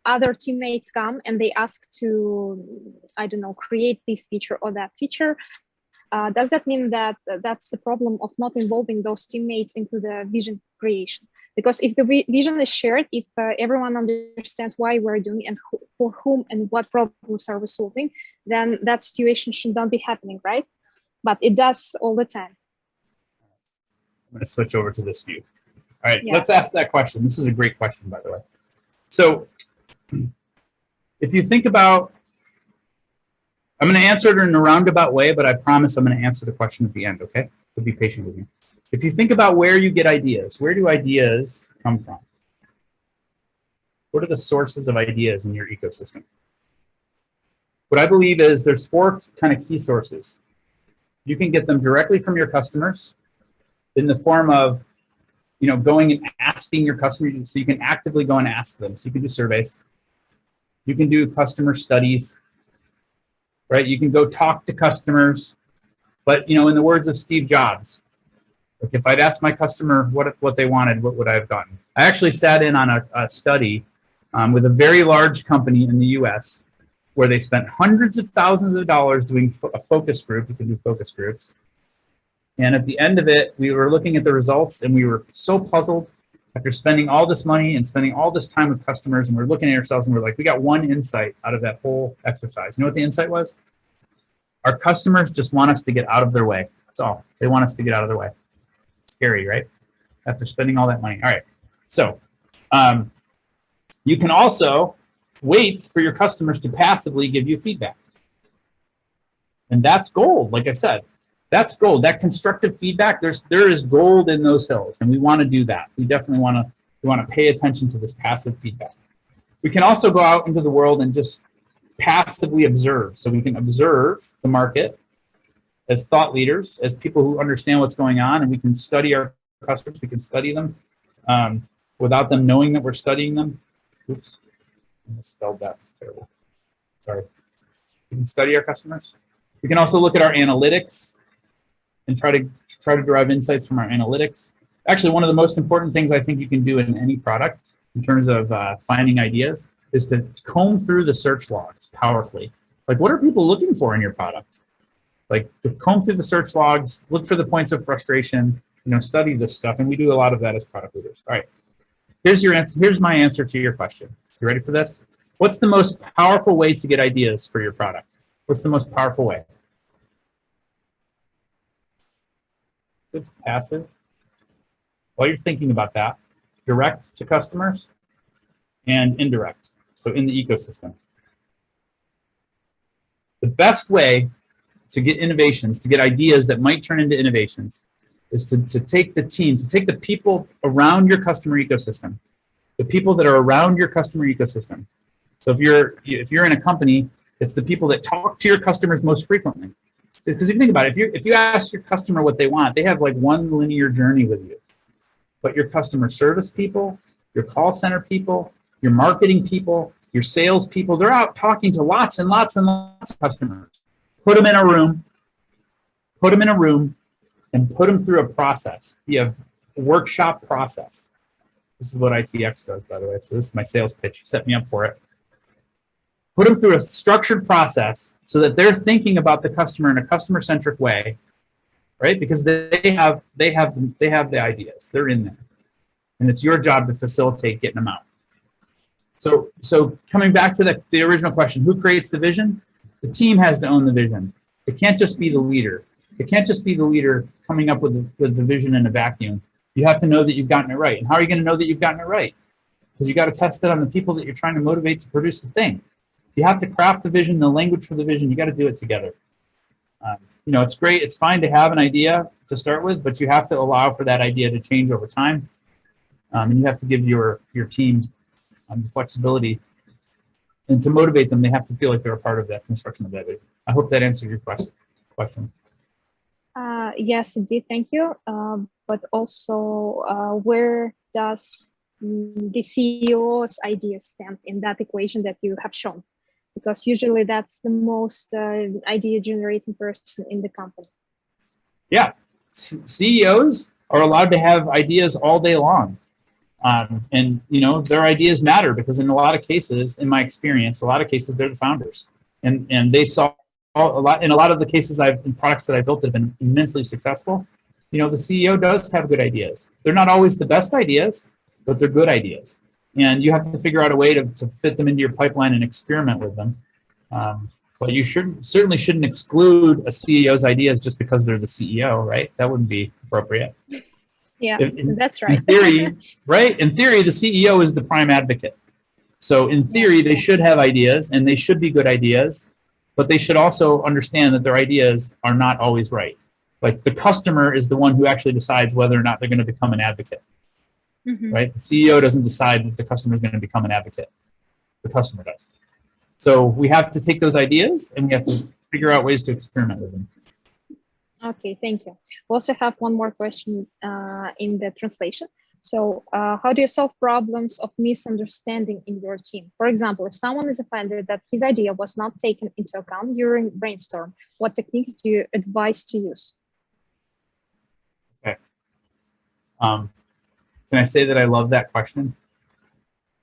other teammates come and they ask to, I don't know, create this feature or that feature, does that mean that that's the problem of not involving those teammates into the vision creation? Because if the vision is shared, if everyone understands why we're doing and for whom and what problems are we solving, then that situation should not be happening, right? But it does all the time. I'm going to switch over to this view. All right, Yeah. Let's ask that question. This is a great question, by the way. So if you think about, I'm going to answer it in a roundabout way, but I promise I'm going to answer the question at the end, okay? So be patient with me. If you think about where you get ideas, where do ideas come from? What are the sources of ideas in your ecosystem? What I believe is there's 4 kind of key sources. You can get them directly from your customers in the form of, going and asking your customers. So you can actively go and ask them. So you can do surveys. You can do customer studies, right? You can go talk to customers. But, in the words of Steve Jobs, like if I'd asked my customer what they wanted, what would I have done? I actually sat in on a study with a very large company in the US where they spent hundreds of thousands of dollars doing a focus group. You can do focus groups. And at the end of it, we were looking at the results and we were so puzzled after spending all this money and spending all this time with customers, and we're looking at ourselves and we're like, we got one insight out of that whole exercise. You know what the insight was? Our customers just want us to get out of their way. That's all. They want us to get out of their way. Scary, right? After spending all that money. All right. So you can also wait for your customers to passively give you feedback. And that's gold, like I said. That's gold. That constructive feedback, there is gold in those hills, and we want to do that. We definitely want to pay attention to this passive feedback. We can also go out into the world and just passively observe. So we can observe the market as thought leaders, as people who understand what's going on, and we can study our customers. We can study them without them knowing that we're studying them. Oops, I misspelled that. It's terrible. Sorry. We can study our customers. We can also look at our analytics and try to derive insights from our analytics. Actually, one of the most important things I think you can do in any product in terms of finding ideas is to comb through the search logs powerfully. Like, what are people looking for in your product? Like, to comb through the search logs, look for the points of frustration, study this stuff, and we do a lot of that as product leaders. All right, here's your answer. Here's my answer to your question. You ready for this? What's the most powerful way to get ideas for your product? What's the most powerful way? Passive. While you're thinking about that, direct to customers and indirect, so in the ecosystem. The best way to get innovations, to get ideas that might turn into innovations, is to take the team, to take the people around your customer ecosystem, the people that are around your customer ecosystem. So if you're in a company, it's the people that talk to your customers most frequently. Because if you think about it, if you ask your customer what they want, they have like one linear journey with you. But your customer service people, your call center people, your marketing people, your sales people, they're out talking to lots and lots and lots of customers. Put them in a room, and put them through a process. You have a workshop process. This is what ITX does, by the way. So this is my sales pitch. You set me up for it. Put them through a structured process so that they're thinking about the customer in a customer-centric way, right? Because they have the ideas. They're in there, and it's your job to facilitate getting them out. So coming back to the original question, who creates the vision? The team has to own the vision. It can't just be the leader. It can't just be the leader coming up with the vision in a vacuum. You have to know that you've gotten it right. And how are you going to know that you've gotten it right? Because you got to test it on the people that you're trying to motivate to produce the thing. You have to craft the vision, the language for the vision. You got to do it together. It's great. It's fine to have an idea to start with, but you have to allow for that idea to change over time. And you have to give your team the flexibility, and to motivate them, they have to feel like they're a part of that construction of that vision. I hope that answered your question. Yes, indeed. Thank you. But also, where does the CEO's idea stand in that equation that you have shown? Because usually that's the most idea generating person in the company. Yeah, CEOs are allowed to have ideas all day long. And their ideas matter because in a lot of cases, in my experience, they're the founders, and they saw a lot. In a lot of the cases, in products that I built that have been immensely successful, the CEO does have good ideas. They're not always the best ideas, but they're good ideas. And you have to figure out a way to fit them into your pipeline and experiment with them. But you certainly shouldn't exclude a CEO's ideas just because they're the CEO, right? That wouldn't be appropriate. Yeah, that's right. In theory, right? In theory, the CEO is the prime advocate. So in theory, they should have ideas, and they should be good ideas, but they should also understand that their ideas are not always right. Like the customer is the one who actually decides whether or not they're going to become an advocate, right? The CEO doesn't decide that the customer is going to become an advocate. The customer does. So we have to take those ideas and we have to figure out ways to experiment with them. Okay, thank you. We also have one more question in the translation. So how do you solve problems of misunderstanding in your team? For example, if someone is offended that his idea was not taken into account during brainstorm, what techniques do you advise to use? Okay. Can I say that I love that question?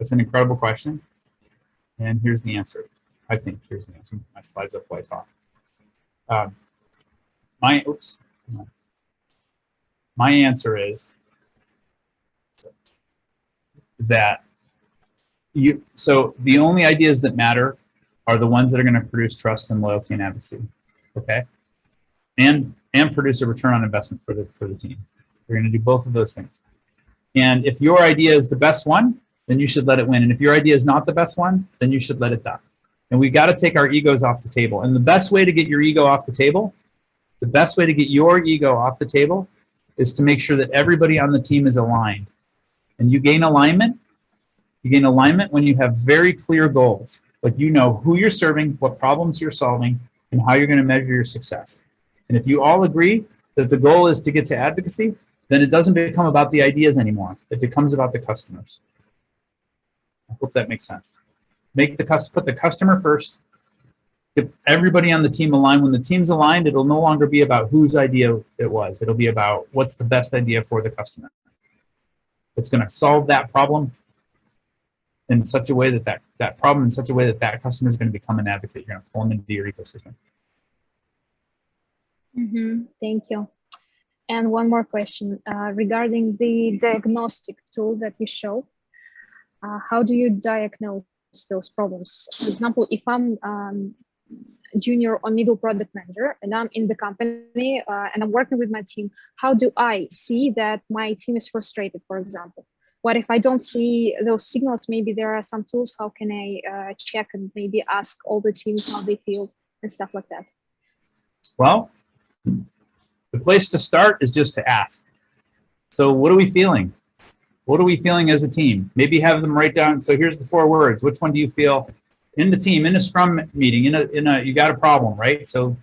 It's an incredible question. And here's the answer. I think here's the answer. My slides up while I talk. My answer is that so the only ideas that matter are the ones that are going to produce trust and loyalty and advocacy, okay? And produce a return on investment for the team. You're going to do both of those things. And if your idea is the best one, then you should let it win. And if your idea is not the best one, then you should let it die. And we got to take our egos off the table. And the best way to get your ego off the table, is to make sure that everybody on the team is aligned. And you gain alignment when you have very clear goals. Like you know who you're serving, what problems you're solving, and how you're going to measure your success. And if you all agree that the goal is to get to advocacy, then it doesn't become about the ideas anymore. It becomes about the customers. I hope that makes sense. Put the customer first. Get everybody on the team aligned. When the team's aligned, it'll no longer be about whose idea it was. It'll be about what's the best idea for the customer. It's going to solve that problem in such a way that that customer is going to become an advocate. You're going to pull them into your ecosystem. Thank you. And one more question regarding the diagnostic tool that you show. How do you diagnose those problems? For example, if I'm junior or middle product manager and I'm in the company and I'm working with my team, how do I see that my team is frustrated, for example? What if I don't see those signals? Maybe there are some tools. How can I check and maybe ask all the teams how they feel and stuff like that? Well, the place to start is just to ask. So what are we feeling? What are we feeling as a team? Maybe have them write down. So here's the 4 words. Which one do you feel in the team, in a scrum meeting, you got a problem, right? So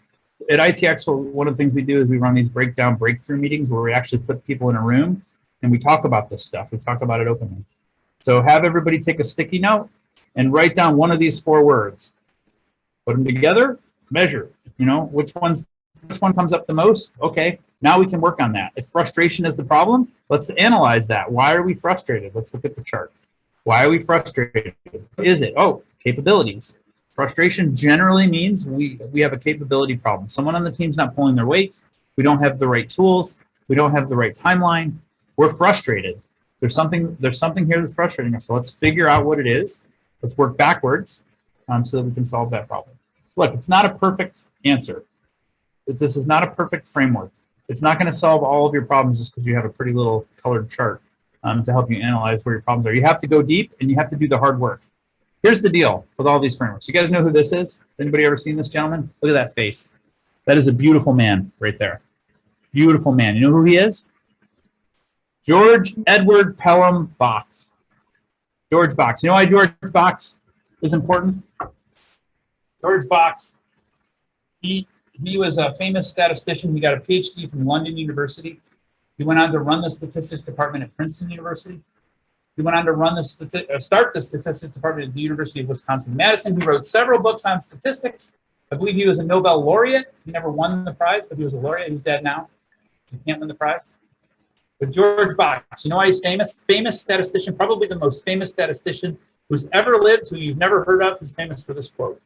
at ITX, one of the things we do is we run these breakthrough meetings where we actually put people in a room and we talk about this stuff. We talk about it openly. So have everybody take a sticky note and write down one of these 4 words. Put them together, measure, which one comes up the most? Okay, now we can work on that. If frustration is the problem, let's analyze that. Why are we frustrated? Let's look at the chart. Why are we frustrated? What is it? Oh, capabilities. Frustration generally means we have a capability problem. Someone on the team's not pulling their weight. We don't have the right tools. We don't have the right timeline. We're frustrated. There's something here that's frustrating us. So let's figure out what it is. Let's work backwards so that we can solve that problem. Look, it's not a perfect answer. This is not a perfect framework. It's not going to solve all of your problems just because you have a pretty little colored chart to help you analyze where your problems are. You have to go deep and you have to do the hard work. Here's the deal with all these frameworks. You guys know who this is? Anybody ever seen this gentleman? Look at that face. That is a beautiful man right there. Beautiful man. You know who he is? George Edward Pelham Box. George Box. You know why George Box is important? George Box, he was a famous statistician. He got a PhD from London University. He went on to run the statistics department at Princeton University. He went on to start the statistics department at the University of Wisconsin-Madison. He wrote several books on statistics. I believe he was a Nobel laureate. He never won the prize, but he was a laureate. He's dead now. He can't win the prize. But George Box, you know why he's famous? Famous statistician, probably the most famous statistician who's ever lived, who you've never heard of. He's famous for this quote.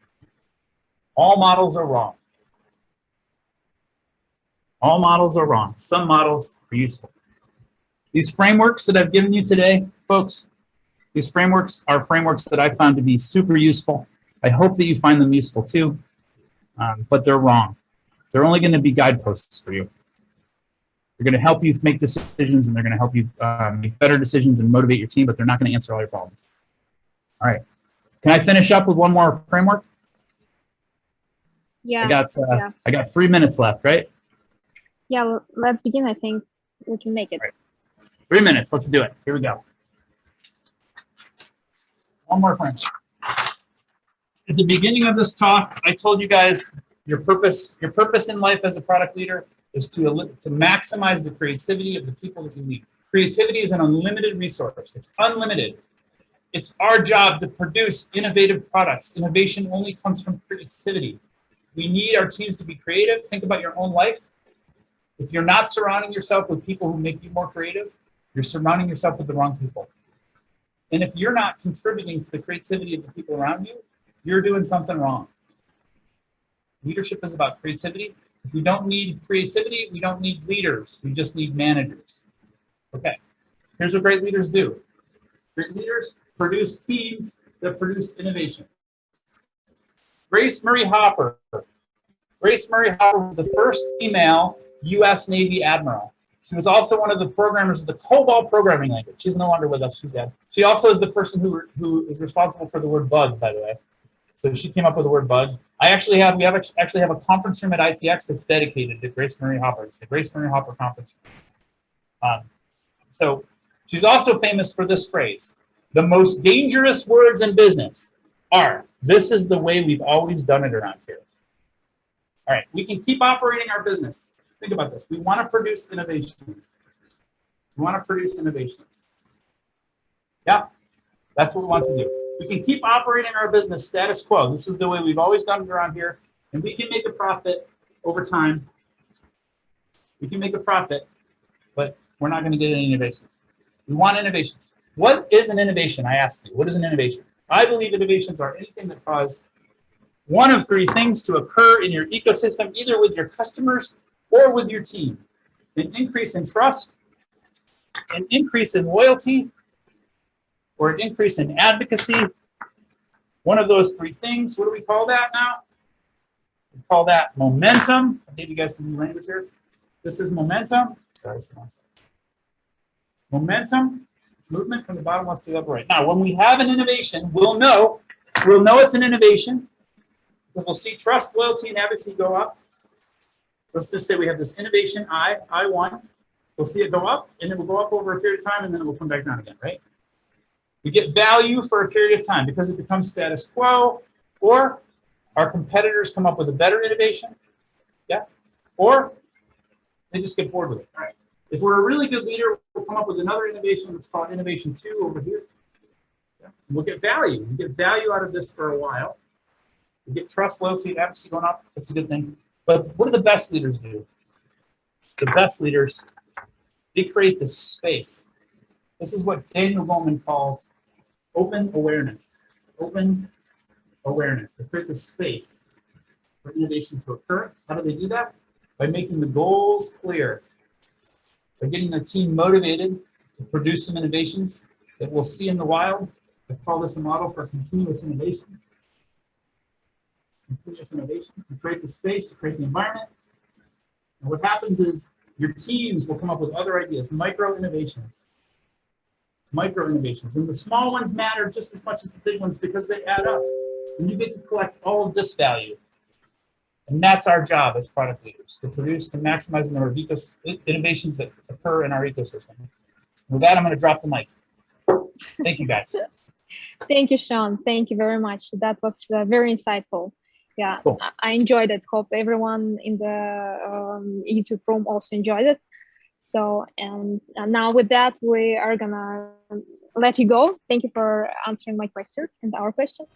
All models are wrong. All models are wrong. Some models are useful. These frameworks that I've given you today, folks, these frameworks are frameworks that I found to be super useful. I hope that you find them useful too, but they're wrong. They're only going to be guideposts for you. They're going to help you make decisions, and they're going to help you make better decisions and motivate your team, but they're not going to answer all your problems. All right. Can I finish up with one more framework? Yeah. I got 3 minutes left, right? Yeah, well, let's begin. I think we can make it. Right. 3 minutes. Let's do it. Here we go. One more framework. At the beginning of this talk, I told you guys your purpose in life as a product leader is to maximize the creativity of the people that you lead. Creativity is an unlimited resource. It's unlimited. It's our job to produce innovative products. Innovation only comes from creativity. We need our teams to be creative. Think about your own life. If you're not surrounding yourself with people who make you more creative, you're surrounding yourself with the wrong people. And if you're not contributing to the creativity of the people around you, you're doing something wrong. Leadership is about creativity. If we don't need creativity, we don't need leaders. We just need managers. Okay, here's what great leaders do. Great leaders produce teams that produce innovation. Grace Murray Hopper. Grace Murray Hopper was the first female U.S. Navy admiral. She was also one of the programmers of the COBOL programming language. She's no longer with us. She's dead. She also is the person who is responsible for the word bug, by the way. So she came up with the word bug. We actually have a conference room at ITX that's dedicated to Grace Murray Hopper. It's the Grace Murray Hopper conference room. So she's also famous for this phrase: the most dangerous words in business are, "This is the way we've always done it around here." All right, we can keep operating our business. Think about this. We want to produce innovations. We want to produce innovations. Yeah, that's what we want to do. We can keep operating our business status quo. This is the way we've always done it around here. And we can make a profit over time. We can make a profit, but we're not going to get any innovations. We want innovations. What is an innovation? I asked you. What is an innovation? I believe innovations are anything that cause one of three things to occur in your ecosystem, either with your customers or with your team: an increase in trust, an increase in loyalty, or an increase in advocacy. One of those three things. What do we call that now? We call that momentum. I gave you guys some new language here. This is momentum. Sorry, momentum, movement from the bottom left to the upper right. Now, when we have an innovation, we'll know it's an innovation because we'll see trust, loyalty, and advocacy go up. Let's just say we have this innovation, I1. We'll see it go up, and it will go up over a period of time, and then it will come back down again, right? We get value for a period of time because it becomes status quo, or our competitors come up with a better innovation, yeah, or they just get bored with it. All right. If we're a really good leader, we'll come up with another innovation that's called innovation 2 over here. Yeah. We'll get value. We get value out of this for a while. We get trust, loyalty, and advocacy going up. That's a good thing. But what do the best leaders do? The best leaders, they create this space. This is what Daniel Goleman calls open awareness. Open awareness. They create this space for innovation to occur. How do they do that? By making the goals clear. By getting the team motivated to produce some innovations that we'll see in the wild. I call this a model for continuous innovation. Continuous innovation to create the space, to create the environment. And what happens is your teams will come up with other ideas, micro innovations. Micro innovations. And the small ones matter just as much as the big ones because they add up. And you get to collect all of this value. And that's our job as product leaders, to produce, to maximize the number of innovations that occur in our ecosystem. With that, I'm going to drop the mic. Thank you, guys. Thank you, Sean. Thank you very much. That was very insightful. Yeah, cool. I enjoyed it. Hope everyone in the YouTube room also enjoyed it. So, and now with that, we are gonna let you go. Thank you for answering my questions and our questions.